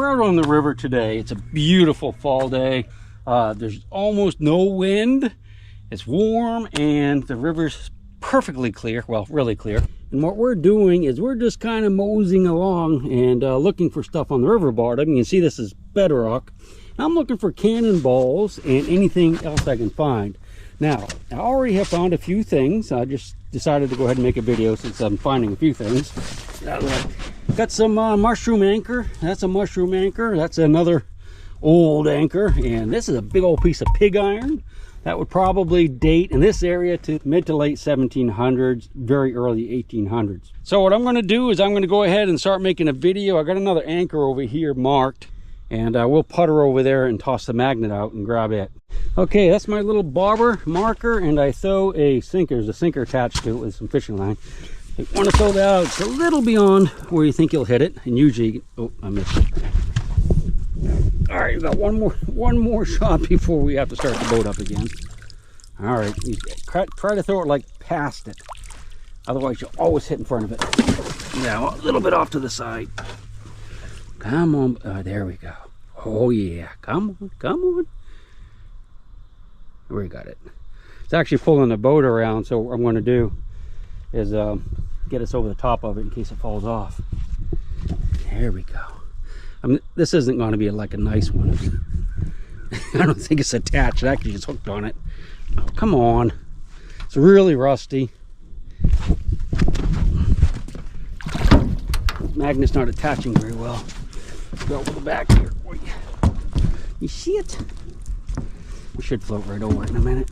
we're out on the river today. It's a beautiful fall day. There's almost no wind. It's warm and the river's perfectly clear. Well, really clear. And what we're doing is we're just kind of moseying along and looking for stuff on the river bottom. You can see this is bedrock. I'm looking for cannonballs and anything else I can find. Now, I already have found a few things. I just decided to go ahead and make a video since I'm finding a few things. Got some mushroom anchor. That's a mushroom anchor. That's another old anchor. And this is a big old piece of pig iron. That would probably date in this area to mid to late 1700s, very early 1800s. So what I'm going to do is I'm going to go ahead and start making a video. I got another anchor over here marked, and we'll putter over there and toss the magnet out and grab it. Okay, that's my little bobber marker, and I throw a sinker. There's a sinker attached to it with some fishing line. You want to throw that out. It's a little beyond where you think you'll hit it, and usually, oh, I missed it. All right, we've got one more shot before we have to start the boat up again. All right, you try to throw it like past it. Otherwise, you'll always hit in front of it. Now, a little bit off to the side. Come on, there we go. Oh yeah, come on, come on. We got it. It's actually pulling the boat around, so what I'm going to do is get us over the top of it in case it falls off. There we go. This isn't going to be like a nice one. I don't think it's attached. It actually just hooked on it. Oh, come on. It's really rusty. Magnet's not attaching very well. Go over the back here. You see it? We should float right over it in a minute.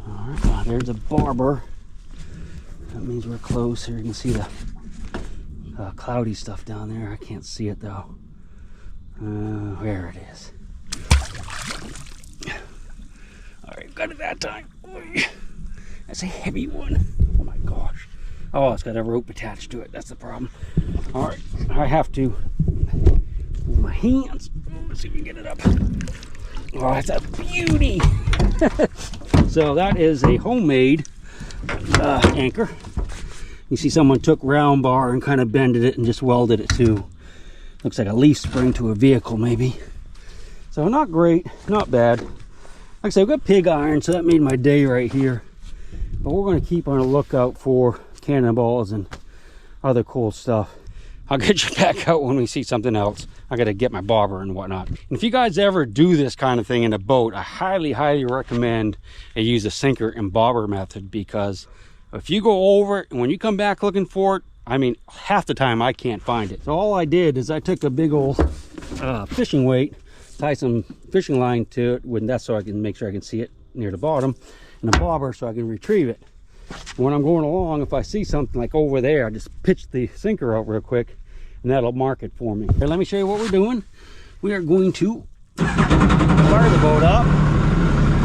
All right, well, there's a barber. That means we're close. Here you can see the cloudy stuff down there. I can't see it though. There it is. All right, got it that time. That's a heavy one. Oh my gosh. Oh, it's got a rope attached to it. That's the problem. All right, I have to move my hands. Let's see if we can get it up. Oh, that's a beauty. So that is a homemade anchor. You see someone took round bar and kind of bended it and just welded it to, looks like a leaf spring to a vehicle maybe. So not great, not bad. Like I said, I've got pig iron, so that made my day right here. But we're going to keep on a lookout for cannonballs and other cool stuff. I'll get you back out when we see something else. I got to get my bobber and whatnot. And if you guys ever do this kind of thing in a boat, I highly, highly recommend you use a sinker and bobber method, because if you go over it and when you come back looking for it, I mean, half the time I can't find it. So all I did is I took a big old fishing weight, tie some fishing line to it, with that so I can make sure I can see it near the bottom, and a bobber so I can retrieve it. When I'm going along, if I see something like over there, I just pitch the sinker out real quick and that'll mark it for me. Here, let me show you what we're doing. We are going to fire the boat up.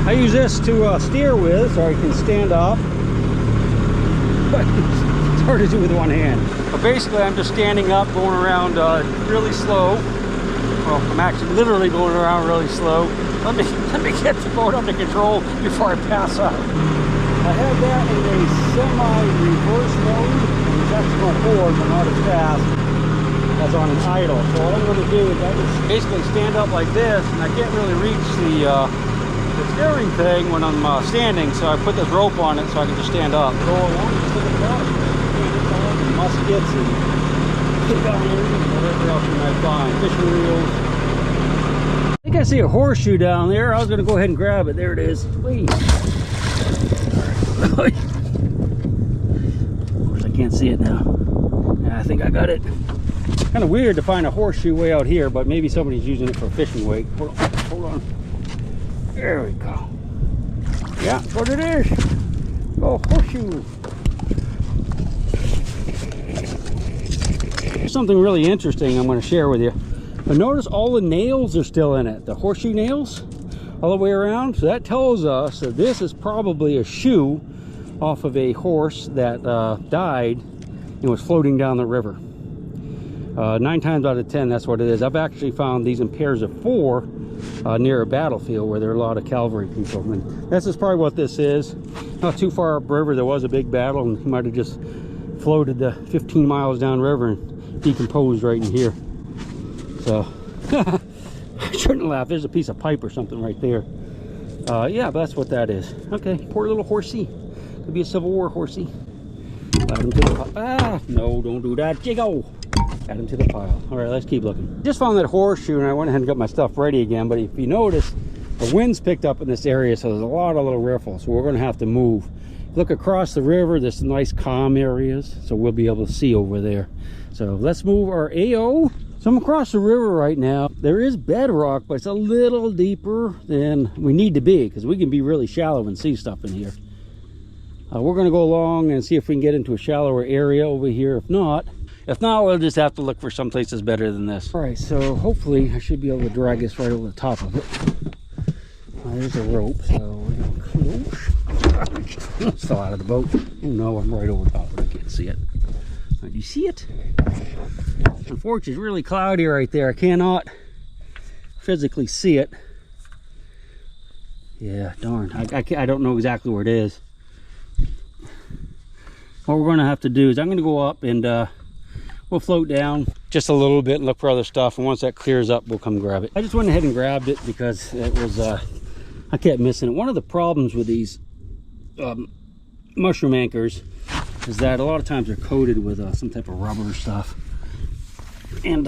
I use this to steer with so I can stand up. But it's hard to do with one hand. But basically I'm just standing up, going around really slow. Well, I'm actually literally going around really slow. Let me get the boat under control before I pass out. I have that in a semi-reverse mode. It's actually going forward, but not as fast as on an idle. So what I'm going to do is I just basically stand up like this, and I can't really reach the steering thing when I'm standing, so I put this rope on it so I can just stand up. Go along, just look at that. Muskets and pig iron and whatever else you might find. Fishing reels. I think I see a horseshoe down there. I was going to go ahead and grab it. There it is. Wait. Of course I can't see it now. Yeah, I think I got it. Kind of weird to find a horseshoe way out here, but maybe somebody's using it for fishing weight. Hold on. There we go. Yeah, that's what it is. Oh, horseshoe. There's something really interesting I'm going to share with you. But notice all the nails are still in it. The horseshoe nails all the way around. So that tells us that this is probably a shoe off of a horse that died and was floating down the river. 9 times out of 10, that's what it is. I've actually found these in pairs of 4 near a battlefield where there are a lot of cavalry people. And this is probably what this is. Not too far upriver, there was a big battle, and he might have just floated the 15 miles downriver and decomposed right in here. So I shouldn't laugh. There's a piece of pipe or something right there. Yeah, but that's what that is. Okay, poor little horsey. Could be a Civil War horsey. Add him to the pile. Ah, no, don't do that, Jiggo. Add him to the pile. All right, let's keep looking. Just found that horseshoe, and I went ahead and got my stuff ready again. But if you notice, the wind's picked up in this area, so there's a lot of little riffles. So we're going to have to move. Look across the river. There's some nice calm areas, so we'll be able to see over there. So let's move our AO. So I'm across the river right now. There is bedrock, but it's a little deeper than we need to be, because we can be really shallow and see stuff in here. We're going to go along and see if we can get into a shallower area over here. If not, we'll just have to look for some places better than this. All right, so hopefully I should be able to drag this right over the top of it. There's a rope, so we're going to almost fell out of the boat. Oh no, I'm right over top of it. I can't see it. Do you see it? Unfortunately, it's really cloudy right there. I cannot physically see it. Yeah, darn. I don't know exactly where it is. What we're going to have to do is I'm going to go up and we'll float down just a little bit and look for other stuff. And once that clears up, we'll come grab it. I just went ahead and grabbed it because it was, I kept missing it. One of the problems with these mushroom anchors is that a lot of times they're coated with some type of rubber stuff. And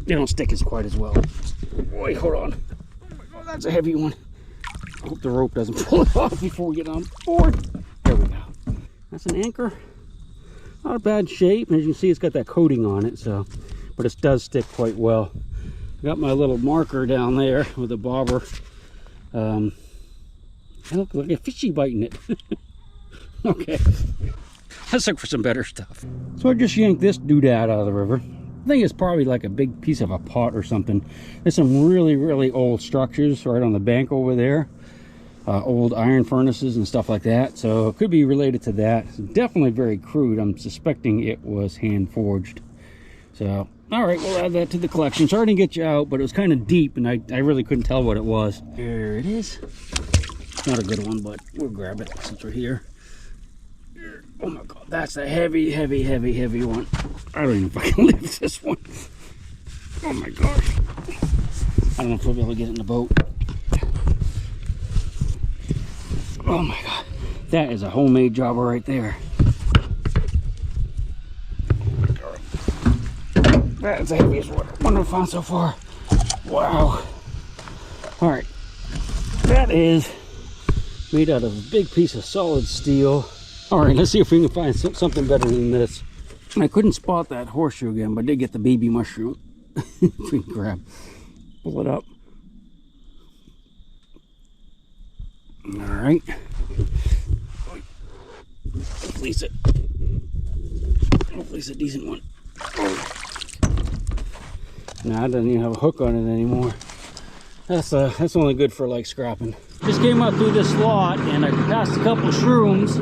they don't stick as quite as well. Boy, hold on. Oh my God, that's a heavy one. I hope the rope doesn't pull it off before we get on board. There we go. That's an anchor. Not a bad shape. As you can see, it's got that coating on it, so, but it does stick quite well. I got my little marker down there with a bobber. I look like a fishy biting it. Okay. Let's look for some better stuff. So I just yanked this doodad out of the river. I think it's probably like a big piece of a pot or something. There's some really, really old structures right on the bank over there. Old iron furnaces and stuff like that, so it could be related to that. It's definitely very crude. I'm suspecting it was hand forged. So all right, we'll add that to the collection. Sorry to get you out, but it was kind of deep and I really couldn't tell what it was. There it is. Not a good one, but we'll grab it since we're here. Oh my God, that's a heavy, heavy, heavy, heavy one. I don't even know if I can lift this one. Oh my gosh, I don't know if we'll be able to get it in the boat. Oh my God, that is a homemade jobber right there. That is the heaviest one I've found so far. Wow. All right, that is made out of a big piece of solid steel. All right, let's see if we can find something better than this. I couldn't spot that horseshoe again, but I did get the baby mushroom. If we can grab, pull it up. All right. Hopefully it's a decent one. Nah, it doesn't even have a hook on it anymore. That's only good for like scrapping. Just came up through this slot and I passed a couple of shrooms.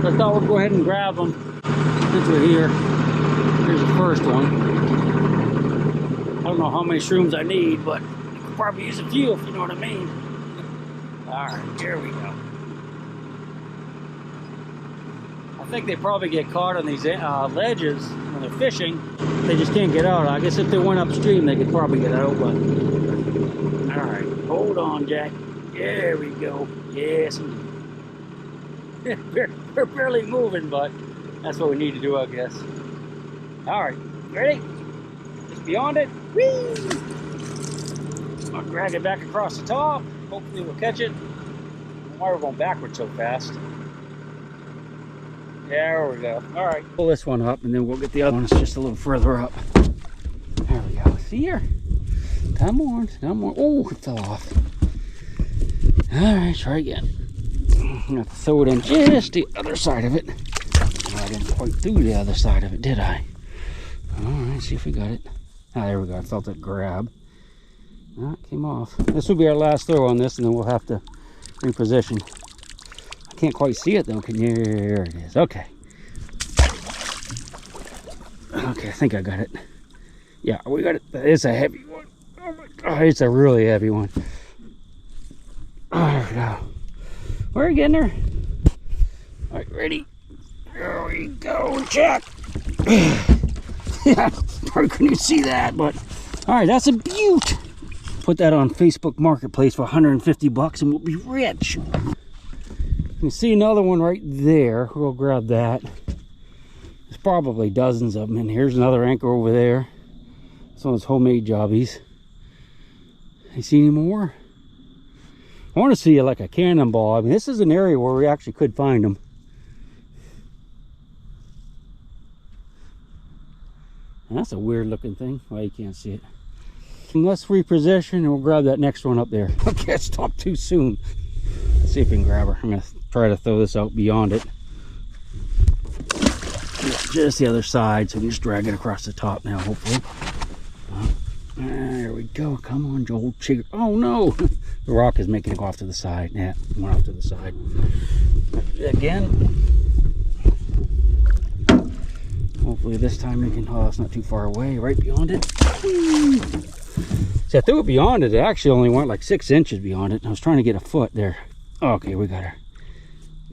So I thought we'd go ahead and grab them since we're here. Here's the first one. I don't know how many shrooms I need, but I could probably use a few if you know what I mean. Alright, there we go. I think they probably get caught on these ledges when they're fishing. They just can't get out. I guess if they went upstream, they could probably get out, but... Alright, hold on, Jack. There we go. Yes, indeed. We're barely moving, but that's what we need to do, I guess. Alright, ready? Just beyond it. Whee! I'll drag it back across the top. Hopefully we'll catch it. Why we're going backwards so fast. There we go. All right, pull this one up and then we'll get the other one. It's just a little further up. There we go. See here? Come on, come on. Oh, it fell off. All right, try again. I'm gonna have to throw it in just the other side of it. I didn't quite do the other side of it, did I? All right, see if we got it. Ah, there we go. I felt it grab. Ah, it came off. This will be our last throw on this, and then we'll have to reposition. I can't quite see it though. Can you? There it is. Okay. Okay, I think I got it. Yeah, we got it. It's a heavy one. Oh my God, it's a really heavy one. There we go. We're getting there. All right, ready? There we go, Jack. Yeah, probably couldn't even see that, but All right, that's a beaut. Put that on Facebook Marketplace for 150 bucks and we'll be rich. You can see another one right there. We'll grab that. There's probably dozens of them in here. Here's another anchor over there. Some of those homemade jobbies. You see any more? I want to see like a cannonball. I mean, this is an area where we actually could find them. And that's a weird looking thing. Well, you can't see it. Let's reposition and we'll grab that next one up there. Okay, I stopped too soon. Let's see if we can grab her. I'm going to try to throw this out beyond it. Just the other side, so we can just drag it across the top now, hopefully. There we go. Come on, Joel Chigger. Oh no! The rock is making it go off to the side. Yeah, went off to the side. Again. Hopefully this time we can, oh, it's not too far away, right beyond it. See, I threw it beyond it. It actually only went like 6 inches beyond it. I was trying to get a foot there. Okay, we got her.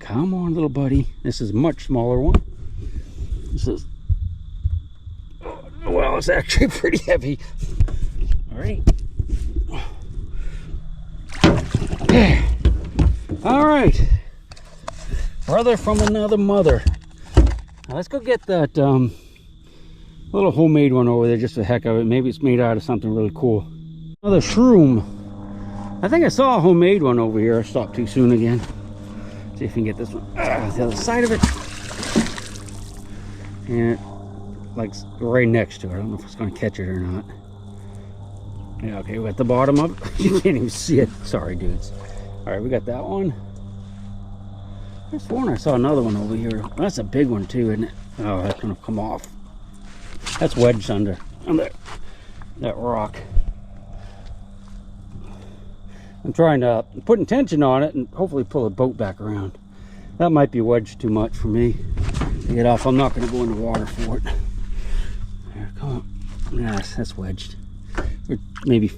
Come on, little buddy. This is a much smaller one. This is, well, it's actually pretty heavy. All right. All right. Brother from another mother. Now let's go get that little homemade one over there just for the heck of it. Maybe it's made out of something really cool. Another shroom. I think I saw a homemade one over here. I stopped too soon again. See if we can get this one. The other side of it. And like right next to it. I don't know if it's going to catch it or not. Yeah, okay, we got the bottom of it. You can't even see it. Sorry, dudes. All right, we got that one. There's one. I saw another one over here. That's a big one too, isn't it? Oh, that's going to come off. That's wedged under that rock. I'm trying to put tension on it and hopefully pull the boat back around. That might be wedged too much for me to get off. I'm not going to go in the water for it. There, come on. Yes, that's wedged. Or maybe.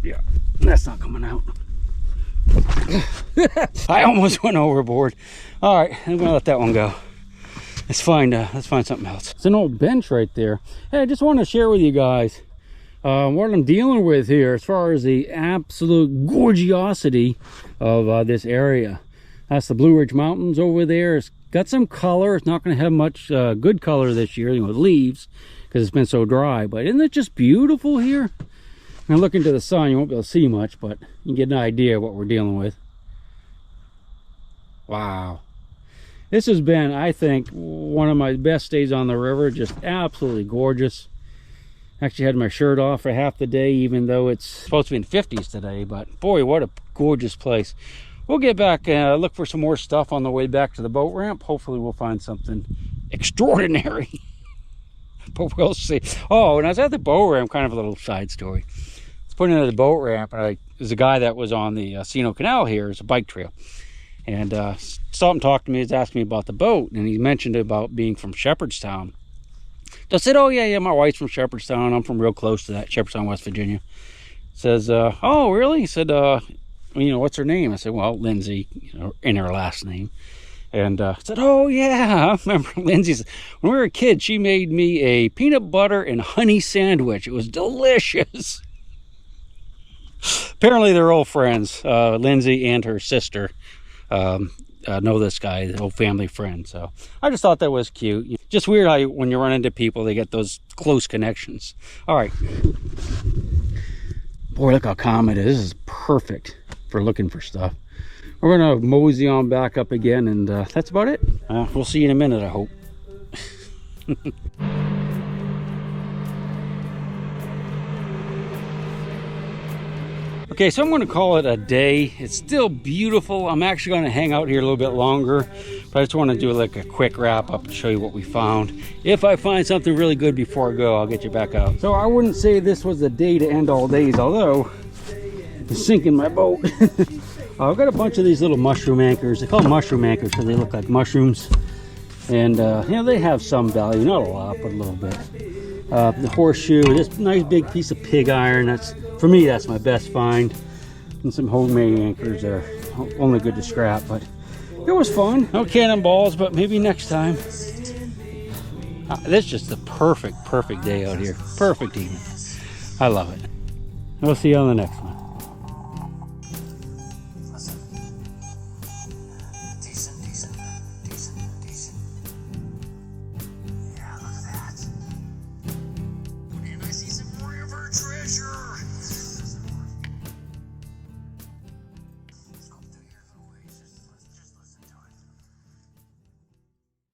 Yeah, that's not coming out. I almost went overboard. All right, I'm going to let that one go. Let's find something else. It's an old bench right there. Hey, I just want to share with you guys what I'm dealing with here as far as the absolute gorgeosity of this area. That's the Blue Ridge Mountains over there. It's got some color. It's not going to have much good color this year, you know, leaves, because it's been so dry. But isn't it just beautiful here? Now look into the sun, you won't be able to see much, but you can get an idea of what we're dealing with. Wow. This has been, I think, one of my best days on the river. Just absolutely gorgeous. Actually had my shirt off for half the day, even though it's supposed to be in 50s today. But boy, what a gorgeous place. We'll get back and look for some more stuff on the way back to the boat ramp. Hopefully we'll find something extraordinary. But we'll see. Oh, when I was at the boat ramp, kind of a little side story. I was putting into the boat ramp, and there's a guy that was on the Sino Canal here. It's a bike trail. And stopped and talked to me. He's asking me about the boat, and he mentioned about being from Shepherdstown. So I said, oh yeah, my wife's from Shepherdstown. I'm from real close to that, Shepherdstown, West Virginia. Says, oh really? He said, you know, what's her name? I said, well, Lindsay, you know, in her last name. And said, oh yeah, I remember Lindsay. When we were kids, she made me a peanut butter and honey sandwich. It was delicious. Apparently they're old friends. Lindsay and her sister know this guy, the old family friend. So I just thought that was cute. Just weird how when you run into people, they get those close connections. All right. Boy, look how calm it is. This is perfect for looking for stuff. We're going to mosey on back up again, and that's about it. We'll see you in a minute, I hope. Okay, so I'm going to call it a day. It's still beautiful. I'm actually going to hang out here a little bit longer, but I just want to do like a quick wrap up and show you what we found. If I find something really good before I go, I'll get you back out. So I wouldn't say this was a day to end all days, although it's sinking my boat. I've got a bunch of these little mushroom anchors. They call them mushroom anchors because they look like mushrooms. And, you know, they have some value. Not a lot, but a little bit. The horseshoe, this nice big piece of pig iron. That's, for me, that's my best find. And some homemade anchors are only good to scrap. But it was fun. No cannonballs, but maybe next time. This is just the perfect day out here. Perfect evening. I love it. We'll see you on the next one.